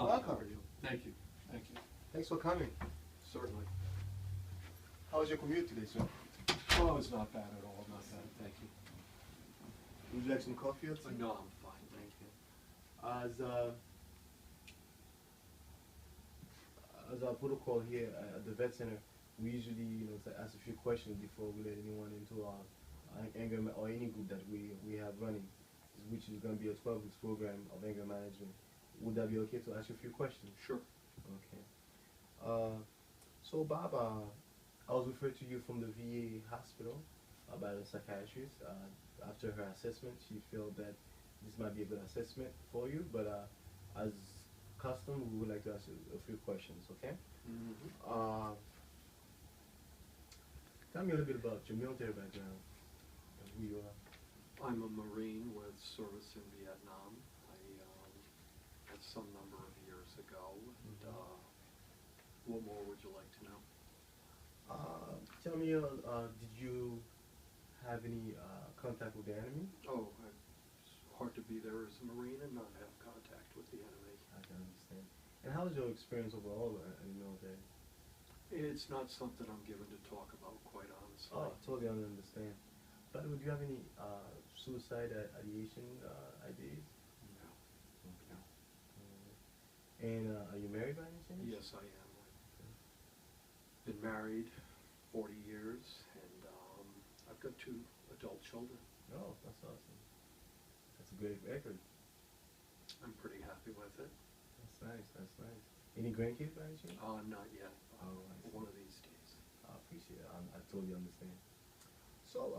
Welcome. How are you? Thank you. Thank you. Thanks for coming. Certainly. How was your commute today, sir? Oh, it's not bad at all. Not bad. Thank you. Would you like some coffee or tea? No, I'm fine. Thank you. As our protocol here at the vet center, we usually, ask a few questions before we let anyone into our anger or any group that we have running, which is going to be a 12 weeks program of anger management. Would that be okay to ask you a few questions? Sure. Okay. So Bob, I was referred to you from the VA hospital by the psychiatrist. After her assessment, she felt that this might be a good assessment for you, but as custom, we would like to ask you a few questions, okay? Tell me a little bit about your military background and who you are. I'm a Marine with service in Vietnam. That's some number of years ago. And what more would you like to know? Tell me, did you have any contact with the enemy? Oh, it's hard to be there as a Marine and not have contact with the enemy. I can understand. And how was your experience overall in the military? It's not something I'm given to talk about, quite honestly. Oh, totally understand. But would you have any suicide ideation ideas? No. Okay. And are you married by any chance? Yes, I am. I've been married 40 years, and I've got 2 adult children. Oh, that's awesome. That's a great record. I'm pretty happy with it. That's nice, that's nice. Any grandkids by any chance? Not yet. Oh, I see. One of these days. I appreciate it. I totally understand. So,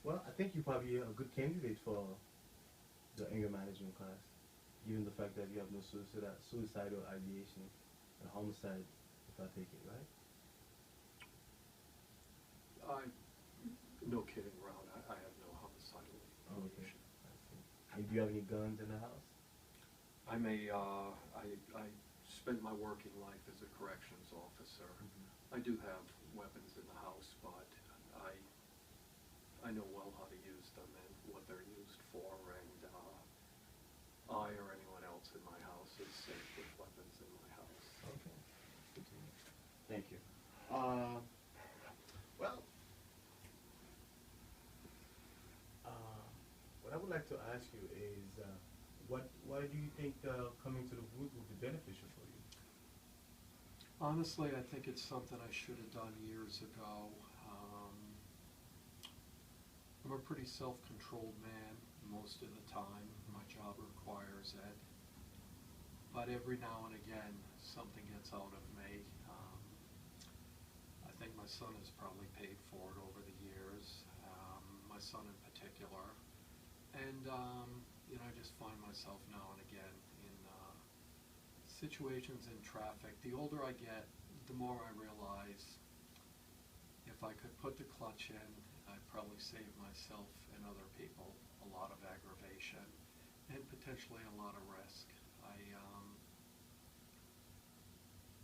well, I think you're probably a good candidate for the anger management class, given the fact that you have no suicidal ideation and homicide, if I take it, right? No kidding around. I have no homicidal Oh, okay. ideation. I see. And do you have any guns in the house? I spent my working life as a corrections officer. I do have weapons in the house, but I know well how to use them and what they're used for, and I or anyone else in my house is safe with weapons in my house. Okay. Good to know. Thank you. Well, what I would like to ask you is, why do you think coming to the group would be beneficial for you? Honestly, I think it's something I should have done years ago. I'm a pretty self-controlled man most of the time. My job requires it. But every now and again, something gets out of me. I think my son has probably paid for it over the years, my son in particular. And, I just find myself now and again in situations in traffic. The older I get, the more I realize if I could put the clutch in, I'd probably save myself and other people a lot of aggravation and potentially a lot of risk.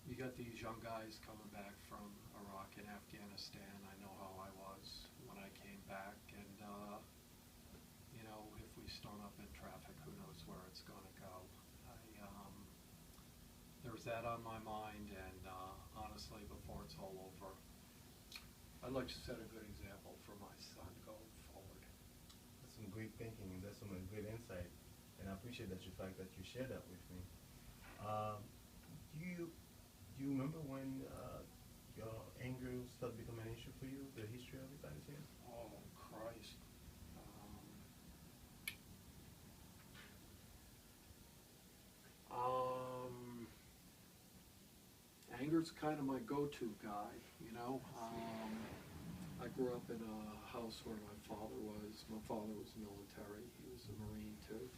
You got these young guys coming back from Iraq and Afghanistan. I know how I was when I came back, and if we stone up in traffic, who knows where it's going to go. There's that on my mind, and honestly, before it's all over, I'd like to set a good example for my son going forward. That's some great thinking, and that's some great insight, and I appreciate the fact that you shared that with me. Do you remember when your anger started becoming an issue for you? The history of it, by any chance? Oh, Christ. Anger's kind of my go-to guy, I grew up in a house where my father was military. He was a Marine too.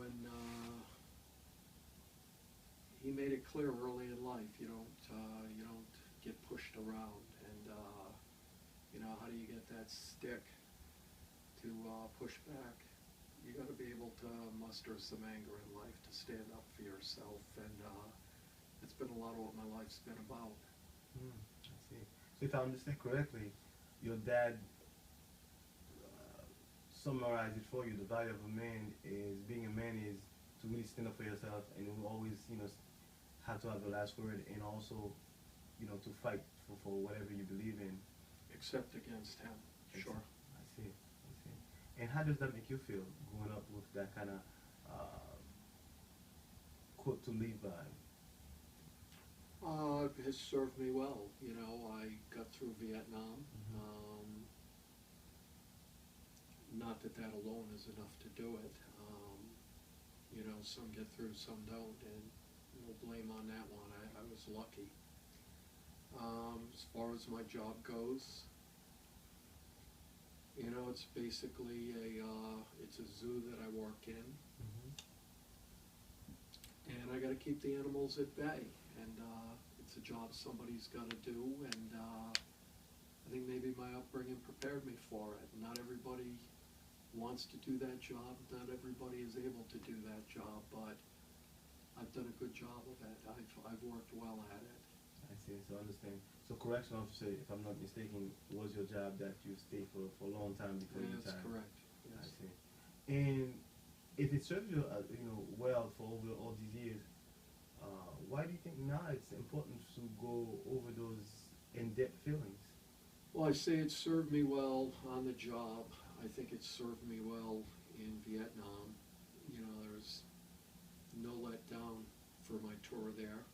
And he made it clear early in life, you don't get pushed around, and how do you get that stick to push back? You got to be able to muster some anger in life to stand up for yourself, and it's been a lot of what my life's been about. I see. So if I understand correctly, your dad summarize it for you, the value of a man is being a man is to really stand up for yourself and you always, have to have the last word and also, to fight for whatever you believe in. Except against him, sure. I see. I see. And how does that make you feel growing up with that kind of quote to live by? It has served me well. You know, I got through Vietnam. Not that that alone is enough to do it. You know, some get through, some don't, and no blame on that one. I was lucky. As far as my job goes, you know, it's basically it's a zoo that I work in, and I got to keep the animals at bay, and it's a job somebody's got to do, and I think maybe my upbringing prepared me for it. Not everybody wants to do that job, not everybody is able to do that job, but I've done a good job of it. I've worked well at it. I see, so I understand. So correction officer, if I'm not mistaken, was your job that you stayed for a long time before you That's retired? correct, I yes. see. And if it served you, well for over all these years, why do you think now it's important to go over those in-depth feelings? Well, I say it served me well on the job. I think it served me well in Vietnam. You know, there was no letdown for my tour there.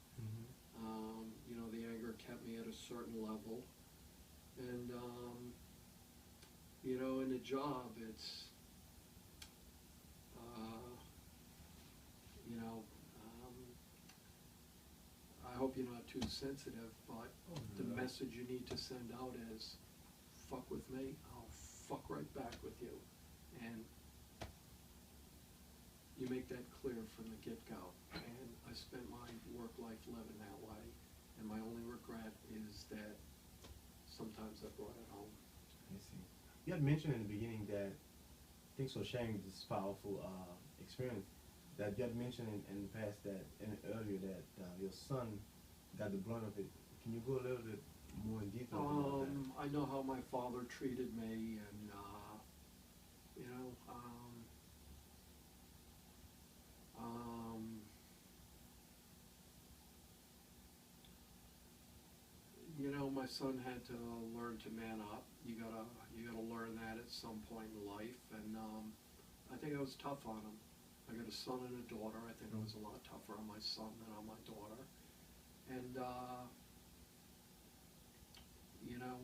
You know, the anger kept me at a certain level. And, you know, in the job, it's, you know, I hope you're not too sensitive, but the message you need to send out is, fuck with me, I'll fuck right back with you. And you make that clear from the get-go. And I spent my work life living that way. And my only regret is that sometimes I brought it home. I see. You had mentioned in the beginning that, thanks for sharing this powerful experience, that you had mentioned in the past that, earlier that your son got the brunt of it. Can you go a little bit more in detail about that? I know how my father treated me, and, you know, you know, my son had to learn to man up. You gotta learn that at some point in life, and I think I was tough on him. I got a son and a daughter. I think I was a lot tougher on my son than on my daughter, and you know,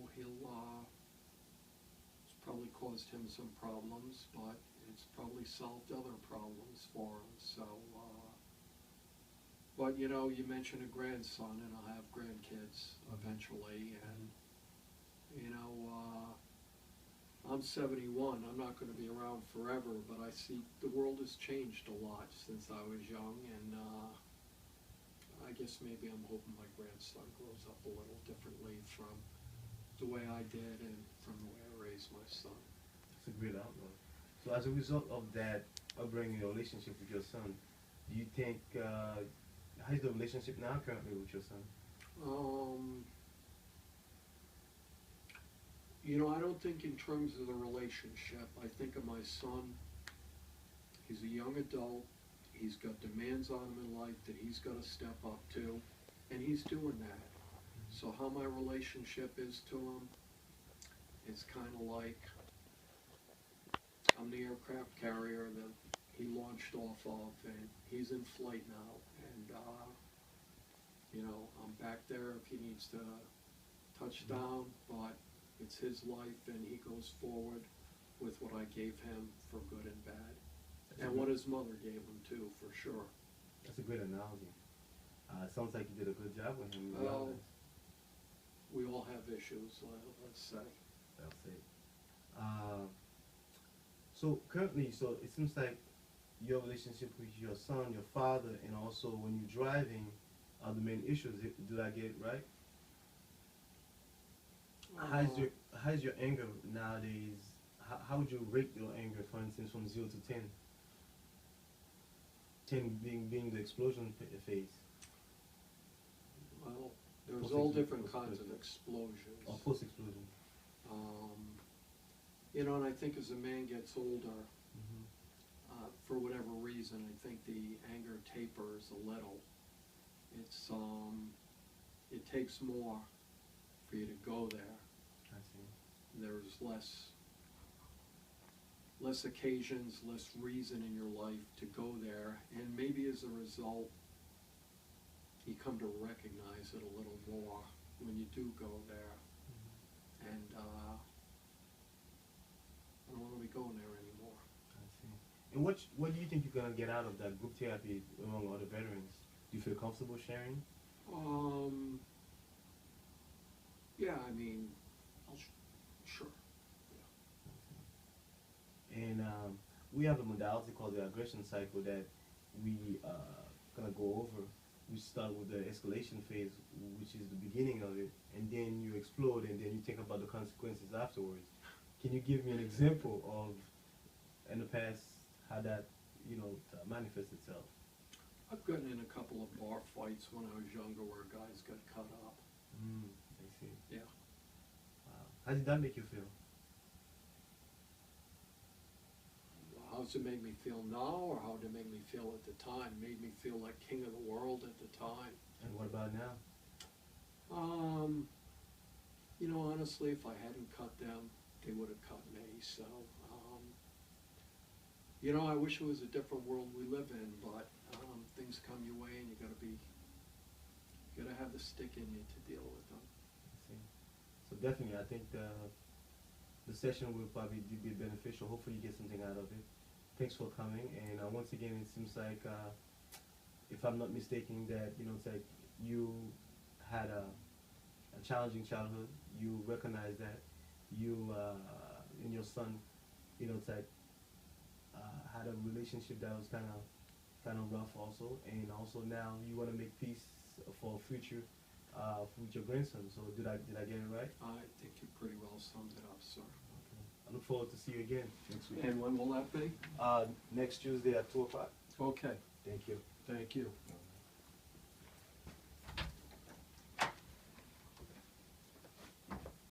it's probably caused him some problems, but it's probably solved other problems for him. So. But you know, you mentioned a grandson, and I'll have grandkids eventually, and you know, I'm 71. I'm not going to be around forever, but I see the world has changed a lot since I was young, and I guess maybe I'm hoping my grandson grows up a little differently from the way I did and from the way I raised my son. That's a great outlook. So as a result of that upbringing, your relationship with your son, do you think how's the relationship now currently with your son? You know, I don't think in terms of the relationship. I think of my son, he's a young adult, he's got demands on him in life that he's got to step up to, and he's doing that. So how my relationship is to him, it's kind of like I'm the aircraft carrier that he launched off of, and he's in flight now, and you know, I'm back there if he needs to touch down, but it's his life, and he goes forward with what I gave him for good and bad, and what his mother gave him too, for sure. That's a great analogy. Sounds like you did a good job with him. Well, we all have issues, let's say. That's it. So currently, so it seems like your relationship with your son, your father, and also when you're driving are the main issues. Did I get it right? How's your anger nowadays? How would you rate your anger, for instance, from 0 to 10? 10 being the explosion phase. Well, there's all different kinds of explosions. Or post-explosion. You know, and I think as a man gets older, Mhm. for whatever reason, I think the anger tapers a little. It's, it takes more for you to go there. I see. There's less occasions, less reason in your life to go there, and maybe as a result, you come to recognize it a little more when you do go there. Mhm. And I don't want to be going there anymore. I see. And what do you think you're gonna get out of that group therapy among other veterans? Do you feel comfortable sharing? Um, yeah, I mean, sure. And we have a modality called the aggression cycle that we gonna go over. We start with the escalation phase, which is the beginning of it, and then you explode, and then you think about the consequences afterwards. Can you give me an example of in the past how that manifests itself? I've gotten in a couple of bar fights when I was younger where guys got cut up. I see. Yeah. Wow. How did that make you feel? How does it make me feel now, or how did it make me feel at the time? It made me feel like king of the world at the time. And what about now? You know, honestly, if I hadn't cut them, they would have cut me. So, you know, I wish it was a different world we live in, but things come your way, and you gotta have the stick in you to deal with them. I see. So definitely, I think the session will probably be beneficial. Hopefully, you get something out of it. Thanks for coming. And once again, it seems like, if I'm not mistaken, that it's like you had a challenging childhood. You recognize that. You and your son, it's like had a relationship that was kind of rough also, and also now you want to make peace for future with your grandson. So did I get it right? I think you pretty well summed it up, sir. Okay. I look forward to see you again next week. And when will that be? Next Tuesday at 2 o'clock. Okay, Thank you. thank you. Okay.